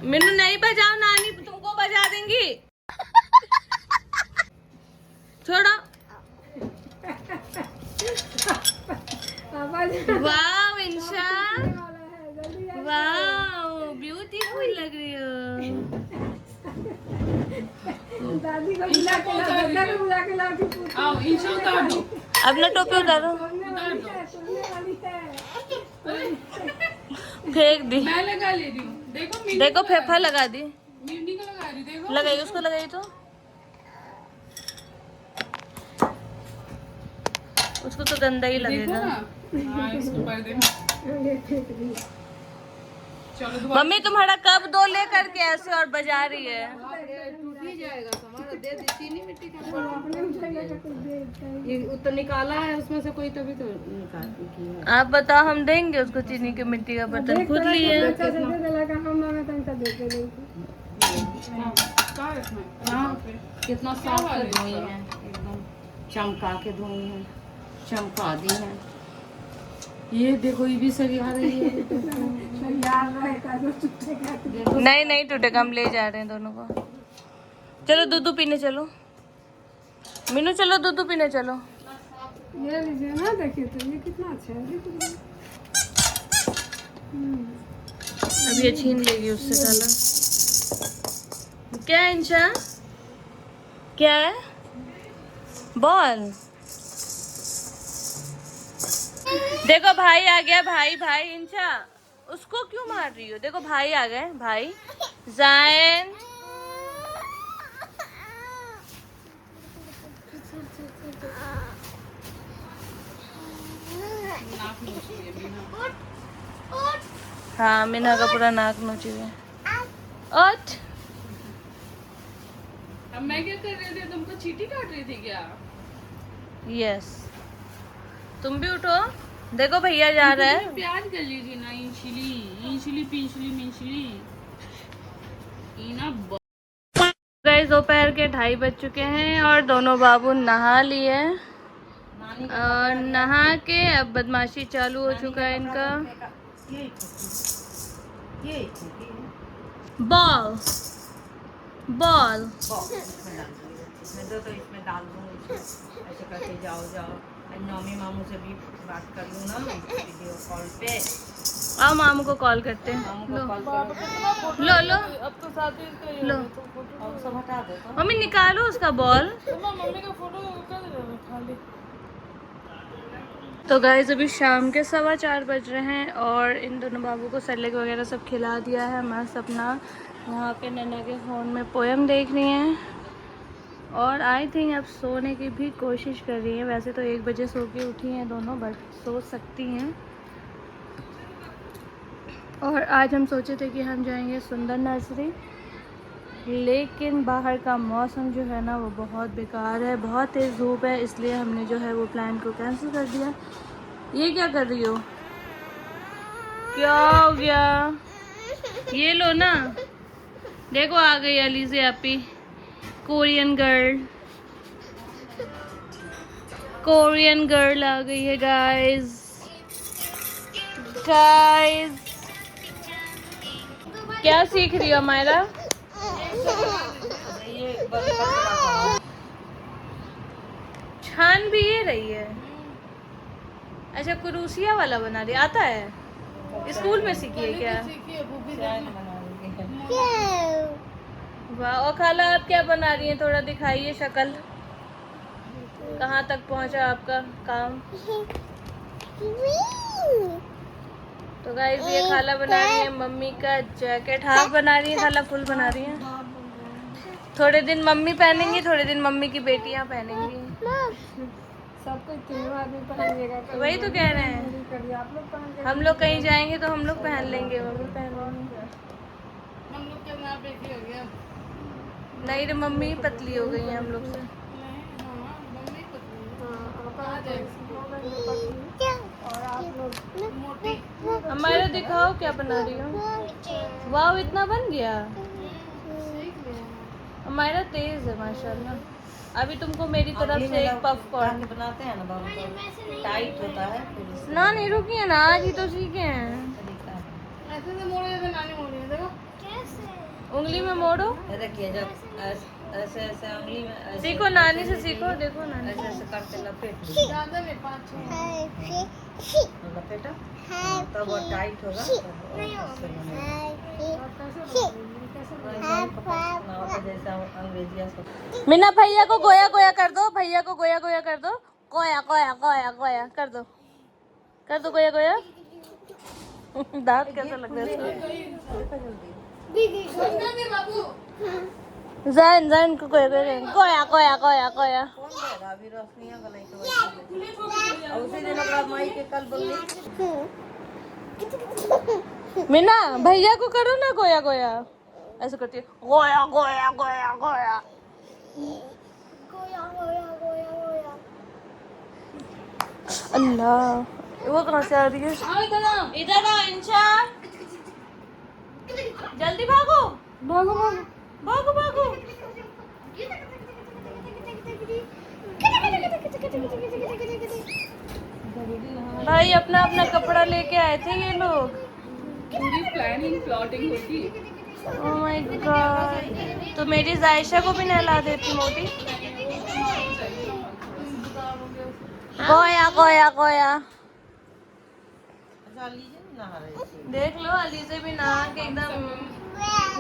मीनू नहीं बजाओ, नानी तुमको बजा देंगी। छोड़ो। वाह इंशा, वाह ब्यूटीफुल लग रही हो। दादी को बुला के ला के आओ इंशा उतार दो। अपना टोपी उतारो। फेंक दी। मैं लगा ले रही हूँ। देखो देखो फेफा लगा दी। मिनी को लगा रही, देखो लगाई, उसको लगाई तो उसको तो गंदा ही देखो लगेगा। ना। हाँ इसको पर्दे में। चलो दोबारा। मम्मी तुम्हारा कप दो लेकर के ऐसे और बजा रही है। टूट ही जाएगा हमारा। दे दी चीनी मिट्टी का ये तो निकाला है उसमें से कोई, तभी तो निकाल की है। आप बताओ, हम देंगे उसको चीनी की मिट्टी का बर्तन, खुद लिए। हाँ कितना साफ कर धोई है, एकदम चमका के धोई है, चमका दी है। ये देखो ये भी सरिया रही है। नहीं नहीं टूटेगा, हम ले जा रहे हैं दोनों को। चलो दूध पीने चलो। मीनू चलो दूध पीने चलो। ये लीजिए ना, देखिए तो ये कितना अच्छा है। अब ये छीन लेगी उससे काला। क्या है इंशा, क्या है? बॉल। देखो भाई आ गया, भाई भाई। इंशा उसको क्यों मार रही हो? देखो भाई आ गए, भाई जायन। हाँ मीना का पूरा नाक नोची हुई है। उठ। अब मैं क्या कर रही थी? तुमको चींटी काट रही थी क्या? यस, तुम भी उठो। देखो भैया जा रहा है। प्यार कर लीजिए ना। इंशली इंशली पिंशली मिंशली इना। गाइस दोपहर के 2:30 बज चुके हैं और दोनों बाबू नहा लिए और नहा के अब बदमाशी चालू हो चुका है इनका। Ball ball. तो इसमें डाल दूँ, ऐसे करके जाओ जाओ। नौमी मामू से भी बात कर लूँ ना वीडियो कॉल पे। आओ मामू को कॉल करते हैं। मामू लो को कॉल करो। लो लो अब तो साथ ही लो। और सब हटा दो तो। मम्मी निकालो उसका बॉल। मम्मी का फोटो कर दे खाली। तो गाइस अभी शाम के 4:15 बज रहे हैं और इन दोनों बाबू को सेलेक वगैरह सब खिला दिया है। मस्त अपना वहाँ पे नन्ना के फ़ोन में पोएम देख रही हैं और आई थिंक अब सोने की भी कोशिश कर रही हैं। वैसे तो 1 बजे सो के उठी हैं दोनों, बट सो सकती हैं। और आज हम सोचे थे कि हम जाएंगे सुंदर नर्सरी, लेकिन बाहर का मौसम जो है ना वो बहुत बेकार है, बहुत तेज़ धूप है, इसलिए हमने जो है वो प्लान को कैंसिल कर दिया। ये क्या कर रही हो? क्या हो गया? ये लो ना। देखो आ गई अलीज़े आपी, कोरियन गर्ल। कोरियन गर्ल आ गई है गाइस। गाइस क्या सीख रही हो मायरा? छान भी ये रही है। अच्छा कुरूसिया वाला बना रही, आता है? स्कूल में सीखी है क्या? वाह। और खाला आप क्या बना रही हैं? थोड़ा दिखाइए शक्ल, कहाँ तक पहुँचा आपका काम? तो गाइस ये खाला बना रही है मम्मी का जैकेट। हाफ बना रही है खाला, फुल बना रही है। थोड़े दिन मम्मी पहनेंगी, थोड़े दिन मम्मी की बेटियां पहनेंगी। सबको तीनों आदमी पहनिएगा। वही तो कह रहे हैं, आप लोग पहन के हम लोग कहीं जाएंगे तो हम लोग पहन लेंगे, मम्मी पहन लेंगे। हम लोग के नाम पे हो गया। नहीं रे मम्मी पतली हो गई है हम लोग से। मम्मी और आप लोग मोटी। हमारा दिखाओ क्या बना रही हो? वाह इतना बन गया। हमारा तेज है माशाल्लाह। अभी तुमको मेरी तरफ से एक पॉपकॉर्न बनाते हैं ना बाबू, टाइट होता है फिर ना। नहीं रुकिए ना, आज ही तो सीखे हैं। ऐसे से मोड़े जैसे नानी मोड़ी है, देखो कैसे उंगली में मोड़ो। देखिए जब ऐसे ऐसे उंगली में ऐसे सीखो नानी से सीखो, देखो नानी। ऐसे ऐसे करके लपेट लीजिए। लपेटा तब वो टाइट होगा तब ऐसे बनेगा। जैसा अंग्रेजिया सब। मीना भैया को गोया गोया कर दो, भैया को गोया गोया कर दो। गोया गोया गोया गोया कर दो, कर दो गोया गोया। दांत कैसा लग रहा है? जैन जैन को गोया गोया गोया गोया गोया गोया। अभी रोशनिया गलाई तो और उसी दिन ओकरा माई के कल बोलली मीना भैया को करो ना गोया गोया। ऐसे करती है गोया गोया गोया गोया। अल्लाह वो कहाँ से आ रही है? इधर आओ इंशा, जल्दी भागो भागो भागो भागो भागो। भाई अपना अपना कपड़ा लेके आए थे ये लोग। पूरी प्लानिंग प्लॉटिंग होती। Oh my God. तो मेरी जायशा को भी नहला देती मोटी। गोया गोया गोया। देख लो अलीजे भी नहा के एकदम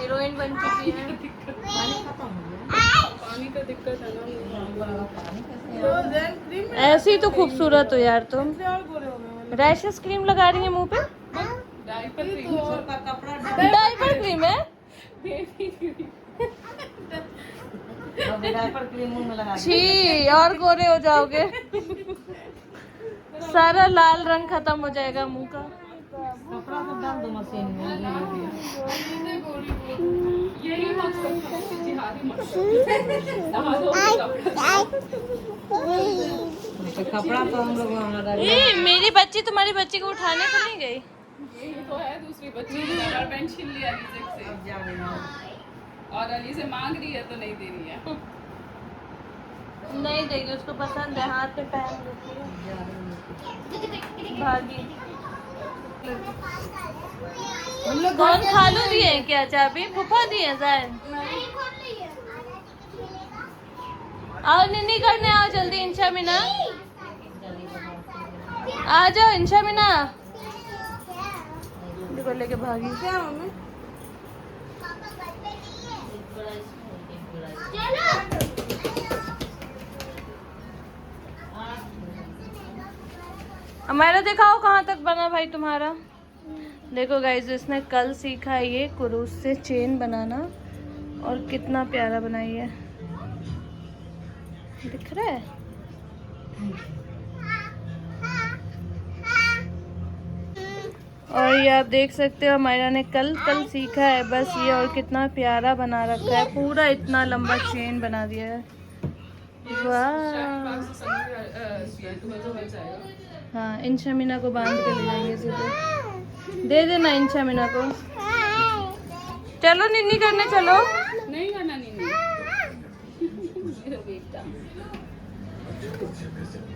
हीरोइन बन चुकी है। पानी का दिक्कत है ना। ऐसी तो खूबसूरत हो यार तुम। रैशेस क्रीम लगा रही है मुंह पे। डायपर क्रीम है। डायपर क्रीम मुंह में लगा छी और गोरे हो जाओगे। सारा लाल रंग खत्म हो जाएगा मुंह का। कपड़ा तो डाल दो मशीन में। यही मकसद है, जिहादी मकसद। नहा धो के कपड़ा तो हम लोग वहाँ लगा ए मेरी बच्ची तुम्हारी बच्ची को उठाने तो नहीं गई? यही तो है दूसरी बच्ची ने रबर बैंड छीन लिया अलीजे से। और अली से मांग रही है तो नहीं दे रही है। नहीं देगी, उसको पसंद है, हाथ पे पहन लेती है। भागी कौन खालू दिए हैं क्या चाबी? फूफा दिए हैं जान। आओ निन्नी करने आओ जल्दी। इंशा मीना आ जाओ। इंशा मीना देखो लेके भागी। क्या मम्मी? हमारा दिखाओ कहाँ तक बना भाई तुम्हारा। देखो गाइस इसने कल सीखा है ये क्रूस से चेन बनाना और कितना प्यारा बनाई है। दिख रहा है? और ये आप देख सकते हो हमारा ने कल सीखा है बस ये, और कितना प्यारा बना रखा है। पूरा इतना लंबा चेन बना दिया है। वाह। हाँ इंशा मीना को बांध के ले जाएंगे सीधे। दे देना इंशा मीना को। चलो निन्नी करने चलो। नहीं करना नहीं। मेरा बेटा,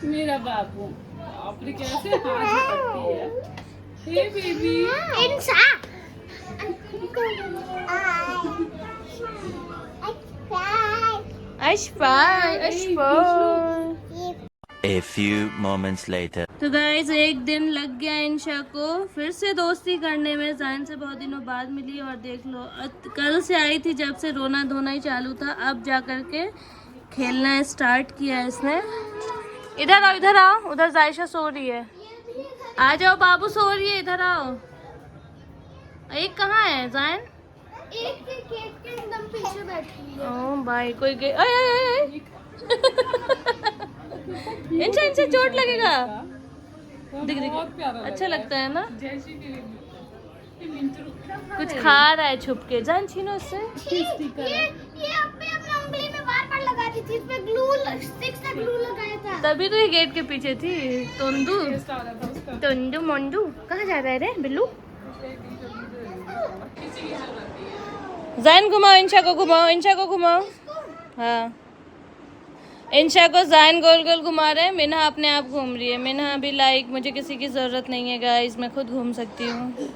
मेरा बाबू, आपने कैसे हाथ झपकती है। हे बेबी इंशा A few moments later. तो गाइज एक दिन लग गया इंशा को फिर से दोस्ती करने में। जान से बहुत दिनों बाद मिली और देख लो कल से आई थी जब से रोना धोना ही चालू था, अब जा कर के खेलना स्टार्ट किया इसने। इधर आओ इधर आओ। उधर जायशा सो रही है। आ जाओ बाबू सो रही है, इधर आओ। एक कहाँ है जान? एक केक के एकदम पीछे बैठी है। ओ भाई कोई इंशा इंशा चोट लगेगा। दिख दिख अच्छा लगता है ना। जैसी कुछ खा रहा है छुप के। जान छीनो उससे। ये अपने उंगली में बार-बार लगा दी थी। इस पे ग्लू स्टिक से ग्लू लगाया था। तभी तो ये गेट के पीछे थी। टुंडू मोंडू कहाँ जा रहा है रे बिल्लू? जैन घुमाओ इंशा को, घुमाओ इंशा को घुमाओ। हाँ इंशा को जैन गोल गोल घुमा रहे हैं। मिन्हा अपने आप घूम रही है। मिन्हा अभी लाइक मुझे किसी की ज़रूरत नहीं है गाइस, मैं खुद घूम सकती हूँ।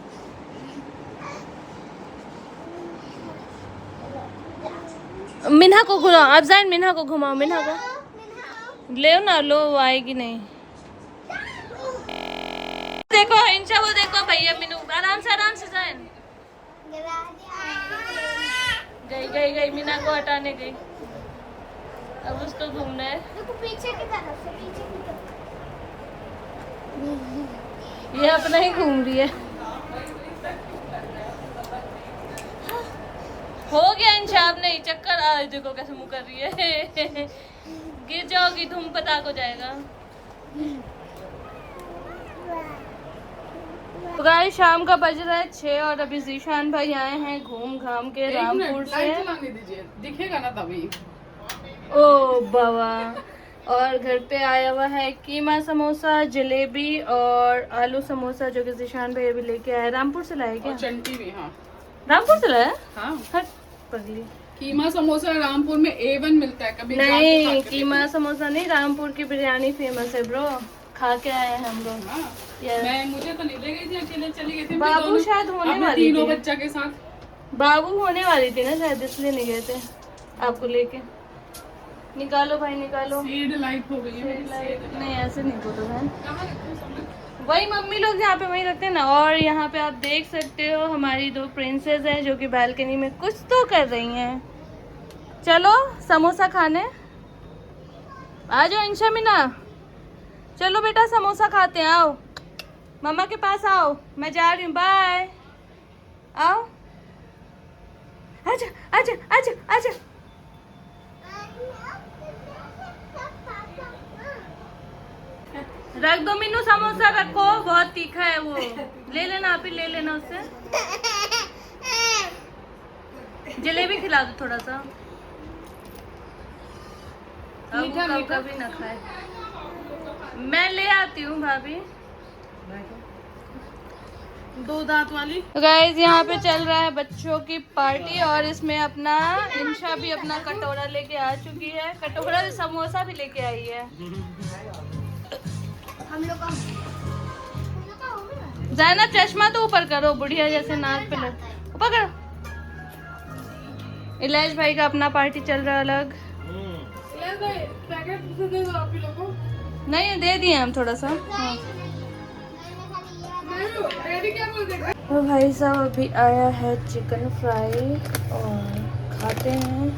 मिन्हा को घुमाओ, अफजाइन मिन्हा को घुमाओ, मिन्हा को ले ना, लो वो आएगी नहीं। देखो इंशा, वो देखो भैया मीनू, आराम से जाइन। गई मीना को हटाने गई, अब उसको घूमना है। देखो पीछे की तरफ से, पीछे की तरफ। ये अपना ही घूम रही है। हो गया इंशाब नहीं, चक्कर आ, देखो कैसे मुंह कर रही है। गिर जाओगी, धूम पताक हो जाएगा। तो गाइस शाम का बज रहा है 6 और अभी जीशान भाई आए हैं घूम घाम के रामपुर से। दीजिए, दिखेगा ना तभी। ओ बाबा, और घर पे आया हुआ है कीमा समोसा, जलेबी और आलू समोसा जो कि जीशान भाई अभी लेके आए। रामपुर से लाए क्या? और चंटी भी। हाँ रामपुर से लाया? हाँ, हट पगली। कीमा समोसा रामपुर में A1 मिलता है, कभी जाके खा नहीं, के कीमा समोसा नहीं, रामपुर की बिरयानी फेमस है ब्रो, खा के आए हैं हम लोग। हाँ, Yes. मैं मुझे तो नहीं ले गई थी, अकेले चली गई थी। बाबू दोनों- शायद होने अपने वाली तीनों थी। बच्चा के साथ। बाबू होने वाली थी ना शायद, इसलिए नहीं गए थे आपको लेके। निकालो भाई निकालो। सीड लाइट हो गई है। नहीं ऐसे नहीं बोलो बहन, कहाँ रखूं सब? वही मम्मी लोग यहाँ पे वही रखते हैं ना। और यहाँ पे आप देख सकते हो हमारी 2 प्रिंसेस हैं जो कि बालकनी में कुछ तो कर रही हैं। चलो समोसा खाने आ जाओ इंशा मीना, चलो बेटा समोसा खाते हैं, आओ मम्मा के पास आओ, मैं जा रही हूँ, बाय। आओ आजा आजा आजा आजा। रख दो मीनू समोसा, रखो, बहुत तीखा है वो, ले लेना आप ही, ले लेना उससे। जलेबी खिला दो थोड़ा सा, अब कभी ना खाए। मैं ले आती हूँ भाभी। 2 दांत वाली। तो गाइज यहाँ पे चल रहा है बच्चों की पार्टी और इसमें अपना इंशा भी अपना कटोरा लेके आ चुकी है, कटोरा से समोसा भी लेके आई है। हम लोग का हो गया। जाना चश्मा तो ऊपर करो, बुढ़िया जैसे नाक पे लग, ऊपर करो। इलाज भाई का अपना पार्टी चल रहा है अलग। पैकेट दे दो आप ही लोगों को। नहीं दे दिए हम थोड़ा सा। हाँ। रेडी क्या बोल देगा? तो भाई साहब अभी आया है चिकन फ्राई और खाते हैं।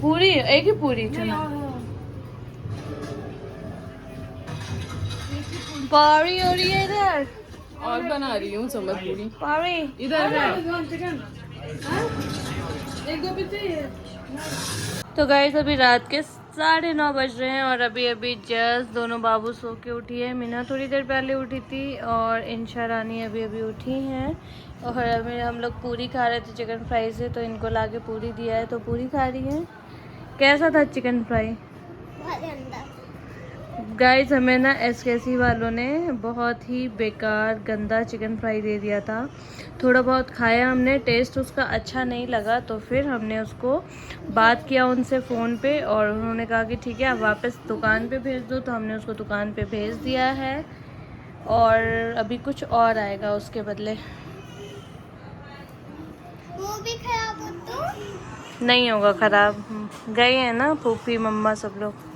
पूरी एक ही पूरी चना पारी हो रही है इधर, और बना रही हूँ समझ पूरी। पारी इधर है। एक दो पीछे। तो गाइस अभी रात के 9:30 बज रहे हैं और अभी अभी जस्ट दोनों बाबू सो के उठी है। मीना थोड़ी देर पहले उठी थी और इंशा रानी अभी अभी उठी हैं। और अभी हम लोग पूरी खा रहे थे चिकन फ्राई से, तो इनको लाके पूरी दिया है तो पूरी खा रही है। कैसा था चिकन फ्राई? बहुत अंदर। गाइस हमें ना SKC वालों ने बहुत ही बेकार गंदा चिकन फ्राई दे दिया था। थोड़ा बहुत खाया हमने, टेस्ट उसका अच्छा नहीं लगा, तो फिर हमने उसको बात किया उनसे फ़ोन पे और उन्होंने कहा कि ठीक है आप वापस दुकान पे भेज दो, तो हमने उसको दुकान पे भेज दिया है और अभी कुछ और आएगा उसके बदले। वो भी खराब हो तो नहीं होगा ख़राब, गए हैं ना फूफी मम्मा सब लोग।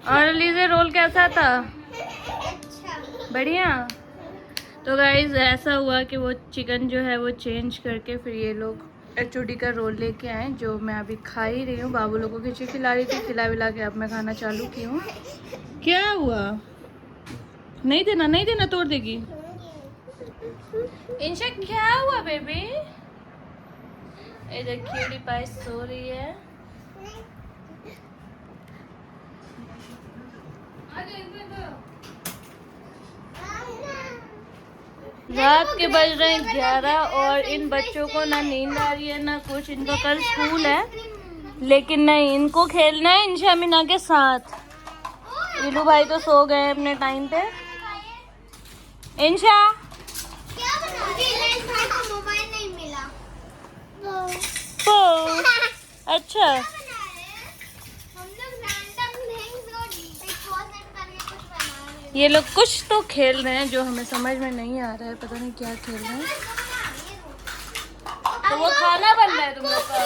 और लीजिए रोल कैसा था? बढ़िया। तो गाइज ऐसा हुआ कि वो चिकन जो है वो चेंज करके फिर ये लोग HOD का रोल लेके आए, जो मैं अभी खा ही रही हूँ। बाबू लोगों को खिचड़ी खिला रही थी, खिला विला के अब मैं खाना चालू की हूँ। क्या हुआ? नहीं देना, नहीं देना, तोड़ देगी। इंशा क्या हुआ बेबी? इधर क्यूटी पाई सो रही है। रात के बज रहे हैं 11 और इन बच्चों को ना नींद आ रही है ना कुछ। इनका कल स्कूल है लेकिन नहीं, इनको खेलना है इंशा मीना के साथ। इलू भाई तो सो गए अपने टाइम पे। इंशा क्या बना रही है? इलाज भाई को मोबाइल नहीं मिला। तो अच्छा हम लोग रैंडम थिंग्स को ये लोग कुछ तो खेल रहे हैं जो हमें समझ में नहीं आ रहा है, पता नहीं क्या खेल रहे हैं। तो वो खाना बन रहा है तुम लोग का।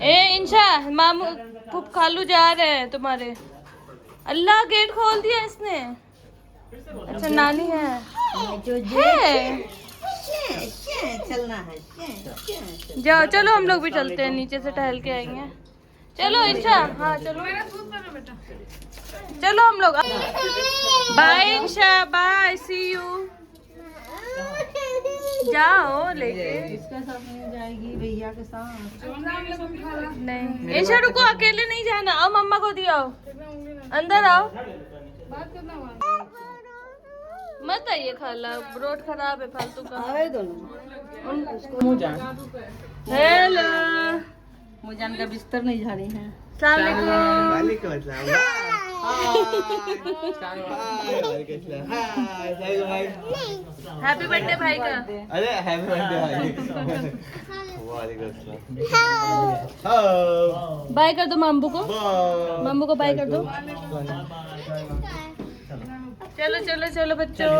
ए इंशा, मामू फूफ खालू जा रहे हैं तुम्हारे। अल्लाह, गेट खोल दिया इसने। अच्छा नानी है। चलना है। जाओ, चलो हम लोग भी चलते हैं, नीचे से टहल के आएंगे। चलो इंशा, हाँ चलो चलो हम लोग। बाय इंशा, बाय, सी यू। जाओ लेके। इसके साथ नहीं जाएगी, भैया के साथ। नहीं इंशा रुको, अकेले नहीं जाना। आओ मम्मा को दिया, आओ अंदर आओ। मत आइए खाला, रोड खराब है फालतू का। आए दोनों। मुजान, हेलो, मुजान का बिस्तर नहीं झाड़ी है। सलाम हैप्पी बर्थडे भाई का। अरे हैप्पी बर्थडे भाई। बाय कर दो मामू को, मामू को बाय कर दो। चलो चलो चलो बच्चों।